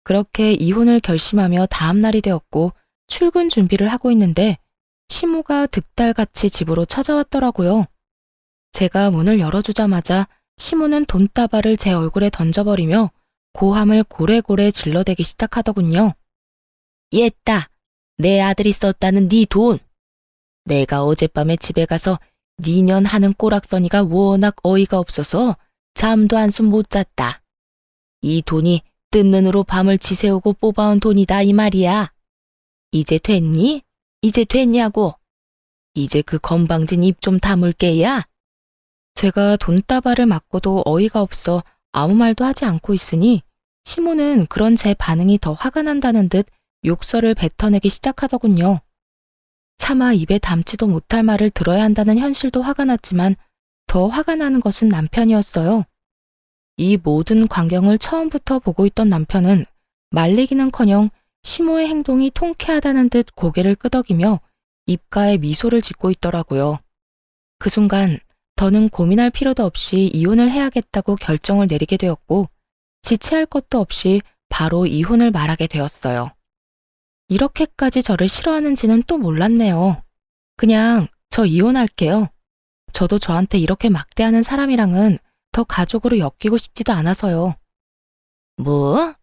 그렇게 이혼을 결심하며 다음 날이 되었고 출근 준비를 하고 있는데 시모가 득달같이 집으로 찾아왔더라고요. 제가 문을 열어주자마자 시모는 돈다발을 제 얼굴에 던져버리며 고함을 고래고래 질러대기 시작하더군요. 얘따, 내 아들이 썼다는 네 돈. 내가 어젯밤에 집에 가서 니년 하는 꼬락서니가 워낙 어이가 없어서 잠도 한숨 못 잤다. 이 돈이 뜬 눈으로 밤을 지새우고 뽑아온 돈이다 이 말이야. 이제 됐니? 이제 됐냐고. 이제 그 건방진 입 좀 다물게야. 제가 돈다발을 맞고도 어이가 없어 아무 말도 하지 않고 있으니 시모는 그런 제 반응이 더 화가 난다는 듯 욕설을 뱉어내기 시작하더군요. 차마 입에 담지도 못할 말을 들어야 한다는 현실도 화가 났지만 더 화가 나는 것은 남편이었어요. 이 모든 광경을 처음부터 보고 있던 남편은 말리기는커녕 시모의 행동이 통쾌하다는 듯 고개를 끄덕이며 입가에 미소를 짓고 있더라고요. 그 순간 더는 고민할 필요도 없이 이혼을 해야겠다고 결정을 내리게 되었고 지체할 것도 없이 바로 이혼을 말하게 되었어요. 이렇게까지 저를 싫어하는지는 또 몰랐네요. 그냥 저 이혼할게요. 저도 저한테 이렇게 막대하는 사람이랑은 더 가족으로 엮이고 싶지도 않아서요. 뭐?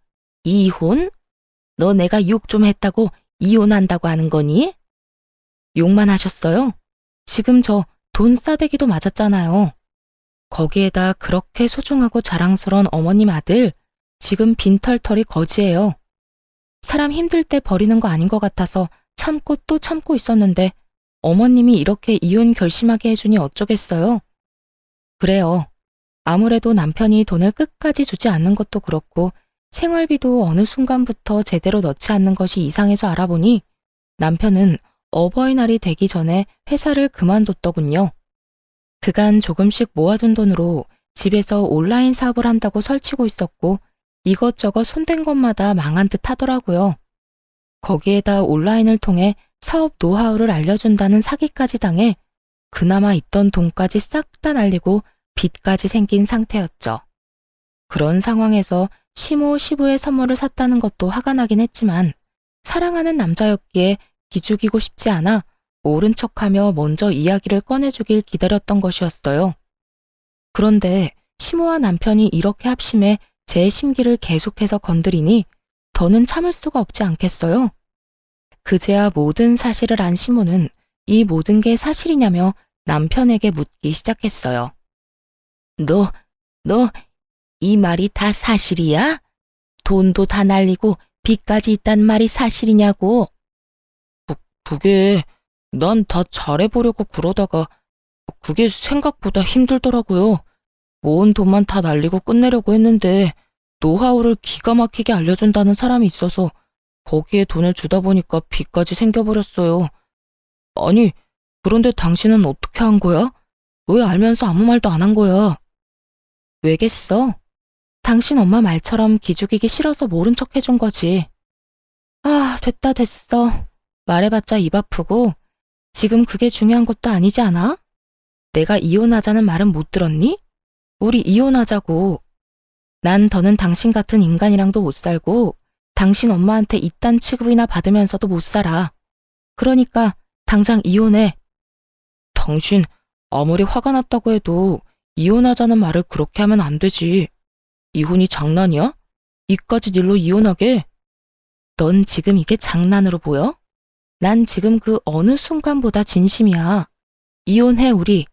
이혼? 너 내가 욕 좀 했다고 이혼한다고 하는 거니? 욕만 하셨어요? 지금 저 돈 싸대기도 맞았잖아요. 거기에다 그렇게 소중하고 자랑스러운 어머님 아들, 지금 빈털털이 거지예요. 사람 힘들 때 버리는 거 아닌 것 같아서 참고 또 참고 있었는데 어머님이 이렇게 이혼 결심하게 해주니 어쩌겠어요. 그래요. 아무래도 남편이 돈을 끝까지 주지 않는 것도 그렇고 생활비도 어느 순간부터 제대로 넣지 않는 것이 이상해서 알아보니 남편은 어버이날이 되기 전에 회사를 그만뒀더군요. 그간 조금씩 모아둔 돈으로 집에서 온라인 사업을 한다고 설치고 있었고 이것저것 손댄 것마다 망한 듯 하더라고요. 거기에다 온라인을 통해 사업 노하우를 알려준다는 사기까지 당해 그나마 있던 돈까지 싹 다 날리고 빚까지 생긴 상태였죠. 그런 상황에서 시모 시부의 선물을 샀다는 것도 화가 나긴 했지만 사랑하는 남자였기에 기죽이고 싶지 않아 모른 척하며 먼저 이야기를 꺼내주길 기다렸던 것이었어요. 그런데 시모와 남편이 이렇게 합심해 제 심기를 계속해서 건드리니 더는 참을 수가 없지 않겠어요. 그제야 모든 사실을 안 시모는 이 모든 게 사실이냐며 남편에게 묻기 시작했어요. 너 이 말이 다 사실이야? 돈도 다 날리고 빚까지 있단 말이 사실이냐고? 그게 난 다 잘해보려고 그러다가 그게 생각보다 힘들더라고요. 모은 돈만 다 날리고 끝내려고 했는데 노하우를 기가 막히게 알려준다는 사람이 있어서 거기에 돈을 주다 보니까 빚까지 생겨버렸어요. 아니, 그런데 당신은 어떻게 한 거야? 왜 알면서 아무 말도 안 한 거야? 왜겠어? 당신 엄마 말처럼 기죽이기 싫어서 모른 척 해준 거지. 아, 됐어. 말해봤자 입 아프고 지금 그게 중요한 것도 아니지 않아? 내가 이혼하자는 말은 못 들었니? 우리 이혼하자고. 난 더는 당신 같은 인간이랑도 못 살고 당신 엄마한테 이딴 취급이나 받으면서도 못 살아. 그러니까 당장 이혼해. 당신 아무리 화가 났다고 해도 이혼하자는 말을 그렇게 하면 안 되지. 이혼이 장난이야? 이까지 일로 이혼하게? 넌 지금 이게 장난으로 보여? 난 지금 그 어느 순간보다 진심이야. 이혼해 우리.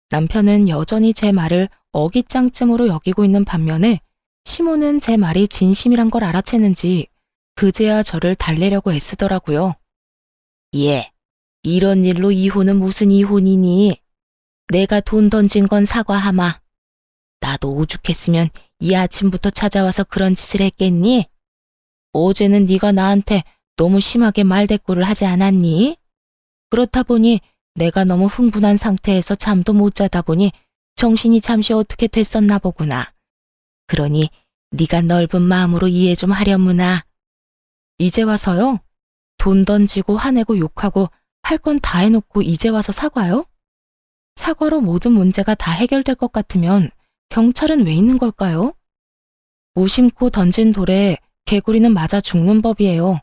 남편은 여전히 제 말을 어깃장쯤으로 여기고 있는 반면에 시모는 제 말이 진심이란 걸 알아채는지 그제야 저를 달래려고 애쓰더라고요. 예, 이런 일로 이혼은 무슨 이혼이니? 내가 돈 던진 건 사과하마. 나도 오죽했으면 이 아침부터 찾아와서 그런 짓을 했겠니? 어제는 네가 나한테 너무 심하게 말대꾸를 하지 않았니? 그렇다 보니 내가 너무 흥분한 상태에서 잠도 못 자다 보니 정신이 잠시 어떻게 됐었나 보구나. 그러니 네가 넓은 마음으로 이해 좀 하려무나. 이제 와서요? 돈 던지고 화내고 욕하고 할 건 다 해놓고 이제 와서 사과요? 사과로 모든 문제가 다 해결될 것 같으면 경찰은 왜 있는 걸까요? 무심코 던진 돌에 개구리는 맞아 죽는 법이에요.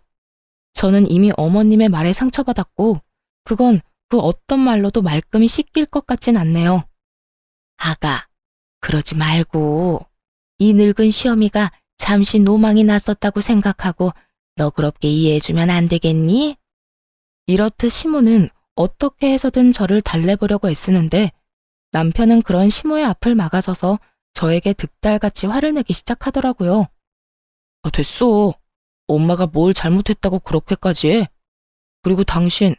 저는 이미 어머님의 말에 상처받았고 그건 그 어떤 말로도 말끔히 씻길 것 같진 않네요. 아가, 그러지 말고 이 늙은 시어미가 잠시 노망이 났었다고 생각하고 너그럽게 이해해주면 안 되겠니? 이렇듯 시모는 어떻게 해서든 저를 달래보려고 애쓰는데 남편은 그런 시모의 앞을 막아서서 저에게 득달같이 화를 내기 시작하더라고요. 아, 됐어. 엄마가 뭘 잘못했다고 그렇게까지 해? 그리고 당신,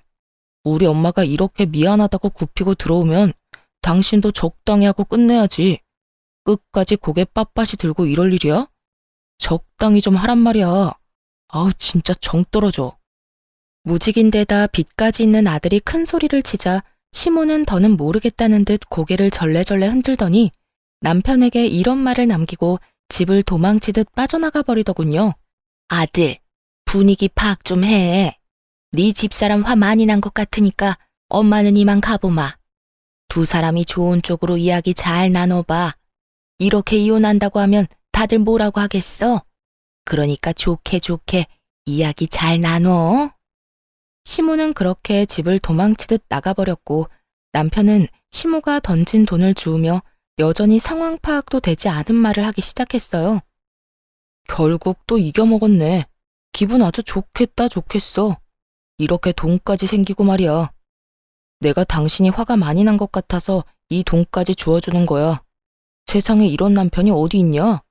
우리 엄마가 이렇게 미안하다고 굽히고 들어오면 당신도 적당히 하고 끝내야지. 끝까지 고개 빳빳이 들고 이럴 일이야? 적당히 좀 하란 말이야. 아우, 진짜 정 떨어져. 무직인데다 빚까지 있는 아들이 큰 소리를 치자 시모는 더는 모르겠다는 듯 고개를 절레절레 흔들더니 남편에게 이런 말을 남기고 집을 도망치듯 빠져나가 버리더군요. 아들, 분위기 파악 좀 해. 네 집사람 화 많이 난 것 같으니까 엄마는 이만 가보마. 두 사람이 좋은 쪽으로 이야기 잘 나눠봐. 이렇게 이혼한다고 하면 다들 뭐라고 하겠어? 그러니까 좋게 좋게 이야기 잘 나눠. 시모는 그렇게 집을 도망치듯 나가버렸고 남편은 시모가 던진 돈을 주우며 여전히 상황 파악도 되지 않은 말을 하기 시작했어요. 결국 또 이겨먹었네. 기분 아주 좋겠어. 이렇게 돈까지 생기고 말이야. 내가 당신이 화가 많이 난 것 같아서 이 돈까지 주워주는 거야. 세상에 이런 남편이 어디 있냐?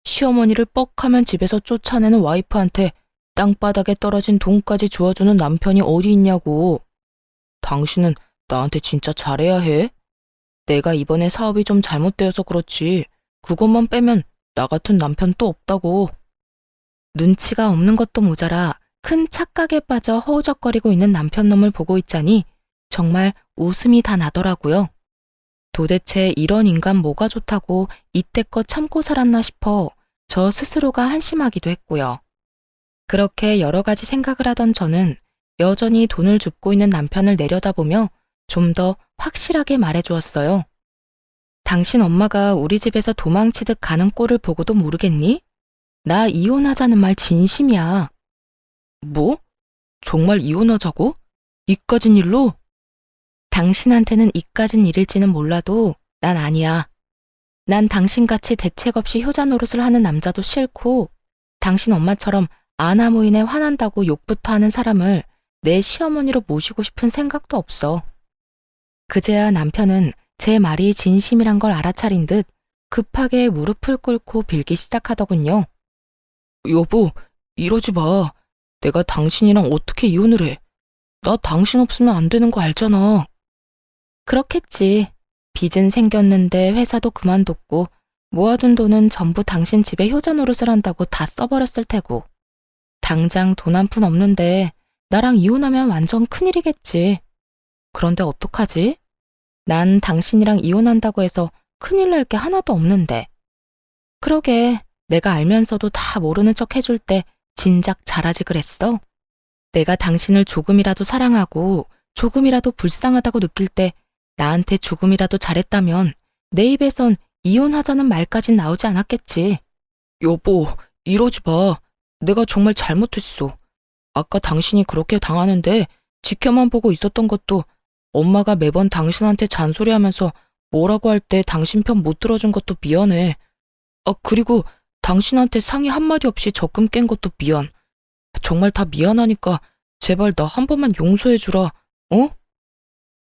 시어머니를 뻑하면 집에서 쫓아내는 와이프한테 땅바닥에 떨어진 돈까지 주워주는 남편이 어디 있냐고. 당신은 나한테 진짜 잘해야 해. 내가 이번에 사업이 좀 잘못되어서 그렇지. 그것만 빼면 나 같은 남편 또 없다고. 눈치가 없는 것도 모자라 큰 착각에 빠져 허우적거리고 있는 남편 놈을 보고 있자니 정말 웃음이 다 나더라고요. 도대체 이런 인간 뭐가 좋다고 이때껏 참고 살았나 싶어 저 스스로가 한심하기도 했고요. 그렇게 여러 가지 생각을 하던 저는 여전히 돈을 줍고 있는 남편을 내려다보며 좀 더 확실하게 말해주었어요. 당신 엄마가 우리 집에서 도망치듯 가는 꼴을 보고도 모르겠니? 나 이혼하자는 말 진심이야. 뭐? 정말 이혼하자고? 이까진 일로? 당신한테는 이까진 일일지는 몰라도 난 아니야. 난 당신같이 대책 없이 효자 노릇을 하는 남자도 싫고 당신 엄마처럼 아나무인에 화난다고 욕부터 하는 사람을 내 시어머니로 모시고 싶은 생각도 없어. 그제야 남편은 제 말이 진심이란 걸 알아차린 듯 급하게 무릎을 꿇고 빌기 시작하더군요. 여보, 이러지 마. 내가 당신이랑 어떻게 이혼을 해. 나 당신 없으면 안 되는 거 알잖아. 그렇겠지. 빚은 생겼는데 회사도 그만뒀고 모아둔 돈은 전부 당신 집에 효자 노릇을 한다고 다 써버렸을 테고. 당장 돈 한 푼 없는데 나랑 이혼하면 완전 큰일이겠지. 그런데 어떡하지? 난 당신이랑 이혼한다고 해서 큰일 날 게 하나도 없는데. 그러게, 내가 알면서도 다 모르는 척 해줄 때 진작 잘하지 그랬어. 내가 당신을 조금이라도 사랑하고 조금이라도 불쌍하다고 느낄 때 나한테 조금이라도 잘했다면 내 입에선 이혼하자는 말까진 나오지 않았겠지. 여보, 이러지 마. 내가 정말 잘못했어. 아까 당신이 그렇게 당하는데 지켜만 보고 있었던 것도 엄마가 매번 당신한테 잔소리하면서 뭐라고 할 때 당신 편 못 들어준 것도 미안해. 그리고 당신한테 상의 한마디 없이 적금 깬 것도 미안. 정말 다 미안하니까 제발 나 한 번만 용서해주라, 어?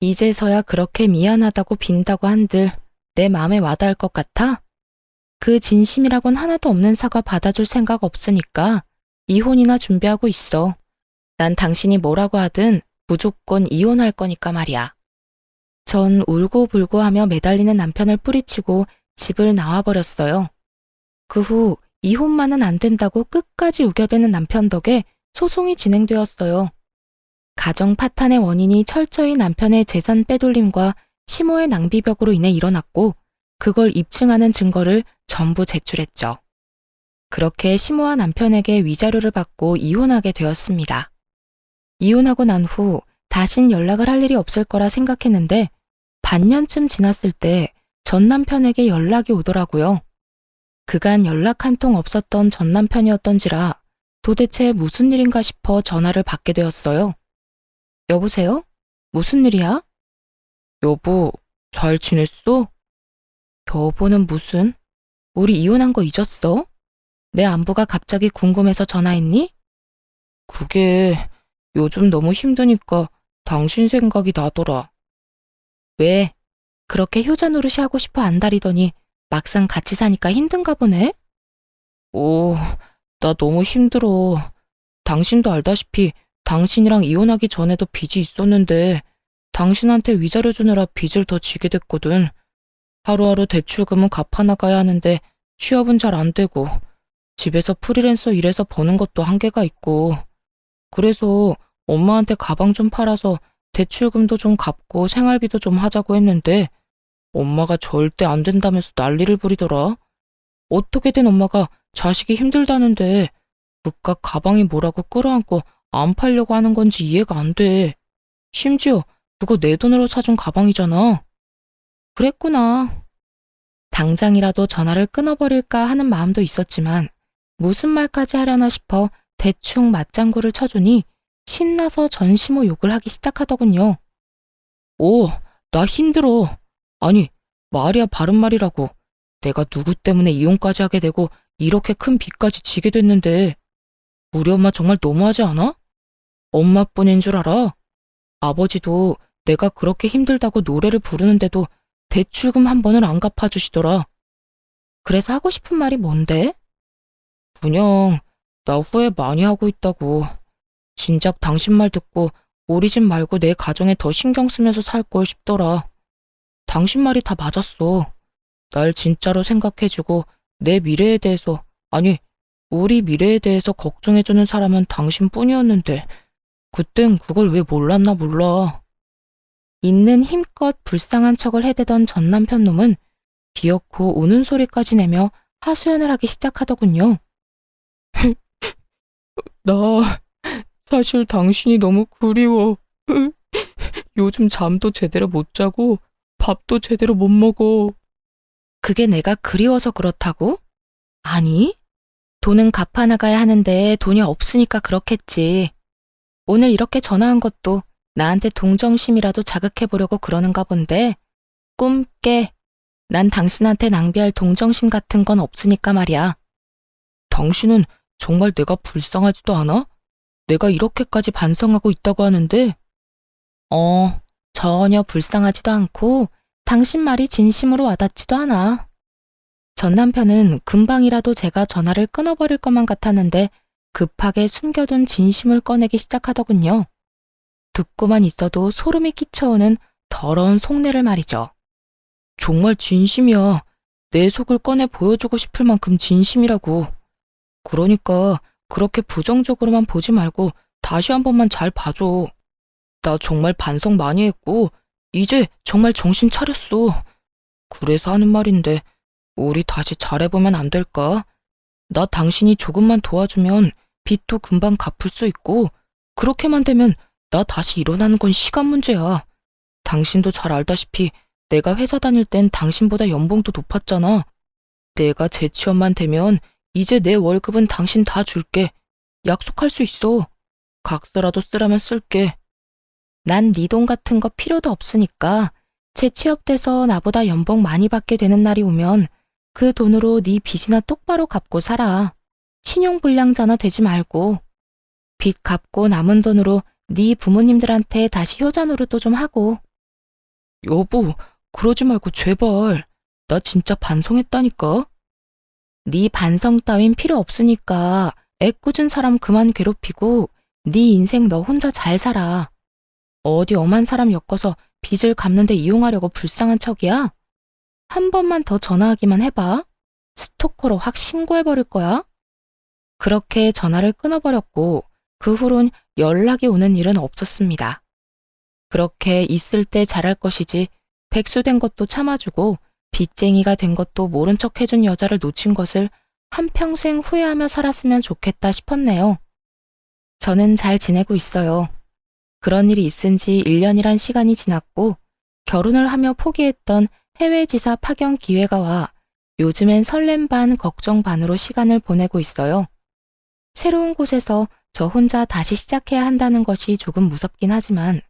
이제서야 그렇게 미안하다고 빈다고 한들 내 마음에 와닿을 것 같아? 그 진심이라곤 하나도 없는 사과 받아줄 생각 없으니까 이혼이나 준비하고 있어. 난 당신이 뭐라고 하든 무조건 이혼할 거니까 말이야. 전 울고불고 하며 매달리는 남편을 뿌리치고 집을 나와버렸어요. 그 후 이혼만은 안 된다고 끝까지 우겨대는 남편 덕에 소송이 진행되었어요. 가정 파탄의 원인이 철저히 남편의 재산 빼돌림과 시모의 낭비벽으로 인해 일어났고 그걸 입증하는 증거를 전부 제출했죠. 그렇게 시모와 남편에게 위자료를 받고 이혼하게 되었습니다. 이혼하고 난 후 다신 연락을 할 일이 없을 거라 생각했는데 반년쯤 지났을 때 전 남편에게 연락이 오더라고요. 그간 연락 한 통 없었던 전 남편이었던지라 도대체 무슨 일인가 싶어 전화를 받게 되었어요. 여보세요? 무슨 일이야? 여보, 잘 지냈어? 여보는 무슨? 우리 이혼한 거 잊었어? 내 안부가 갑자기 궁금해서 전화했니? 그게 요즘 너무 힘드니까 당신 생각이 나더라. 왜? 그렇게 효자 노릇이 하고 싶어 안달이더니 막상 같이 사니까 힘든가 보네? 나 너무 힘들어. 당신도 알다시피 당신이랑 이혼하기 전에도 빚이 있었는데 당신한테 위자료 주느라 빚을 더 지게 됐거든. 하루하루 대출금은 갚아 나가야 하는데 취업은 잘 안 되고 집에서 프리랜서 일해서 버는 것도 한계가 있고 그래서 엄마한테 가방 좀 팔아서 대출금도 좀 갚고 생활비도 좀 하자고 했는데 엄마가 절대 안 된다면서 난리를 부리더라. 어떻게 된 엄마가 자식이 힘들다는데 그깟 가방이 뭐라고 끌어안고 안 팔려고 하는 건지 이해가 안 돼. 심지어 그거 내 돈으로 사준 가방이잖아. 그랬구나. 당장이라도 전화를 끊어버릴까 하는 마음도 있었지만 무슨 말까지 하려나 싶어 대충 맞장구를 쳐주니 신나서 전시모 욕을 하기 시작하더군요. 오, 나 힘들어. 아니, 말이야 바른 말이라고. 내가 누구 때문에 이혼까지 하게 되고 이렇게 큰 빚까지 지게 됐는데 우리 엄마 정말 너무하지 않아? 엄마뿐인 줄 알아? 아버지도 내가 그렇게 힘들다고 노래를 부르는데도 대출금 한 번을 안 갚아주시더라. 그래서 하고 싶은 말이 뭔데? 그냥 나 후회 많이 하고 있다고. 진작 당신 말 듣고 우리 집 말고 내 가정에 더 신경 쓰면서 살 걸 싶더라. 당신 말이 다 맞았어. 날 진짜로 생각해주고 내 미래에 대해서, 아니, 우리 미래에 대해서 걱정해주는 사람은 당신뿐이었는데 그땐 그걸 왜 몰랐나 몰라. 있는 힘껏 불쌍한 척을 해대던 전 남편 놈은 귀엽고 우는 소리까지 내며 하소연을 하기 시작하더군요. 나 사실 당신이 너무 그리워. 요즘 잠도 제대로 못 자고 밥도 제대로 못 먹어. 그게 내가 그리워서 그렇다고? 아니, 돈은 갚아 나가야 하는데 돈이 없으니까 그렇겠지. 오늘 이렇게 전화한 것도 나한테 동정심이라도 자극해보려고 그러는가 본데 꿈 깨. 난 당신한테 낭비할 동정심 같은 건 없으니까 말이야. 당신은 정말 내가 불쌍하지도 않아? 내가 이렇게까지 반성하고 있다고 하는데? 전혀 불쌍하지도 않고 당신 말이 진심으로 와닿지도 않아. 전 남편은 금방이라도 제가 전화를 끊어버릴 것만 같았는데 급하게 숨겨둔 진심을 꺼내기 시작하더군요. 듣고만 있어도 소름이 끼쳐오는 더러운 속내를 말이죠. 정말 진심이야. 내 속을 꺼내 보여주고 싶을 만큼 진심이라고. 그러니까 그렇게 부정적으로만 보지 말고 다시 한 번만 잘 봐줘. 나 정말 반성 많이 했고 이제 정말 정신 차렸어. 그래서 하는 말인데 우리 다시 잘해보면 안 될까? 나 당신이 조금만 도와주면 빚도 금방 갚을 수 있고 그렇게만 되면 나 다시 일어나는 건 시간 문제야. 당신도 잘 알다시피 내가 회사 다닐 땐 당신보다 연봉도 높았잖아. 내가 재취업만 되면 이제 내 월급은 당신 다 줄게. 약속할 수 있어. 각서라도 쓰라면 쓸게. 난 네 돈 같은 거 필요도 없으니까 재취업돼서 나보다 연봉 많이 받게 되는 날이 오면 그 돈으로 네 빚이나 똑바로 갚고 살아. 신용불량자나 되지 말고. 빚 갚고 남은 돈으로 네 부모님들한테 다시 효자 노릇도 좀 하고. 여보, 그러지 말고 제발. 나 진짜 반성했다니까. 네 반성 따윈 필요 없으니까 애꿎은 사람 그만 괴롭히고 네 인생 너 혼자 잘 살아. 어디 엄한 사람 엮어서 빚을 갚는데 이용하려고 불쌍한 척이야? 한 번만 더 전화하기만 해봐. 스토커로 확 신고해버릴 거야. 그렇게 전화를 끊어버렸고 그 후론 연락이 오는 일은 없었습니다. 그렇게 있을 때 잘할 것이지 백수된 것도 참아주고 빚쟁이가 된 것도 모른 척 해준 여자를 놓친 것을 한평생 후회하며 살았으면 좋겠다 싶었네요. 저는 잘 지내고 있어요. 그런 일이 있은 지 1년이란 시간이 지났고 결혼을 하며 포기했던 해외 지사 파견 기회가 와 요즘엔 설렘 반 걱정 반으로 시간을 보내고 있어요. 새로운 곳에서 저 혼자 다시 시작해야 한다는 것이 조금 무섭긴 하지만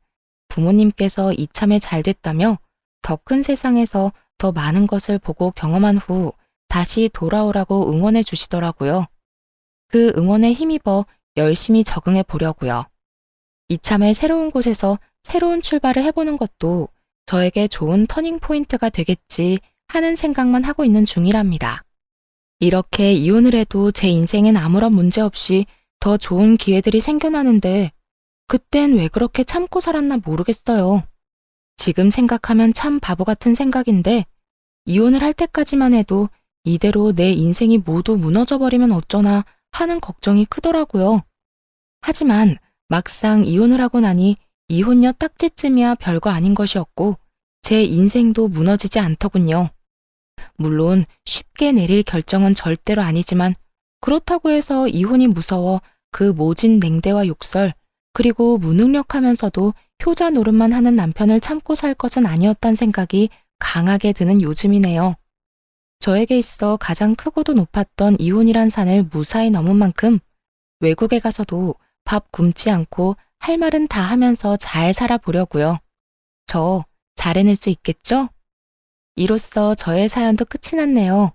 부모님께서 이참에 잘 됐다며 더 큰 세상에서 더 많은 것을 보고 경험한 후 다시 돌아오라고 응원해 주시더라고요. 그 응원에 힘입어 열심히 적응해 보려고요. 이참에 새로운 곳에서 새로운 출발을 해보는 것도 저에게 좋은 터닝 포인트가 되겠지 하는 생각만 하고 있는 중이랍니다. 이렇게 이혼을 해도 제 인생엔 아무런 문제 없이 더 좋은 기회들이 생겨나는데 그땐 왜 그렇게 참고 살았나 모르겠어요. 지금 생각하면 참 바보 같은 생각인데, 이혼을 할 때까지만 해도 이대로 내 인생이 모두 무너져 버리면 어쩌나 하는 걱정이 크더라고요. 하지만 막상 이혼을 하고 나니 이혼녀 딱지쯤이야 별거 아닌 것이었고, 제 인생도 무너지지 않더군요. 물론 쉽게 내릴 결정은 절대로 아니지만, 그렇다고 해서 이혼이 무서워 그 모진 냉대와 욕설, 그리고 무능력하면서도 효자 노릇만 하는 남편을 참고 살 것은 아니었단 생각이 강하게 드는 요즘이네요. 저에게 있어 가장 크고도 높았던 이혼이란 산을 무사히 넘은 만큼 외국에 가서도 밥 굶지 않고 할 말은 다 하면서 잘 살아보려고요. 저 잘 해낼 수 있겠죠? 이로써 저의 사연도 끝이 났네요.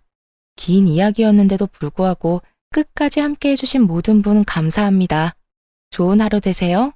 긴 이야기였는데도 불구하고 끝까지 함께 해주신 모든 분 감사합니다. 좋은 하루 되세요.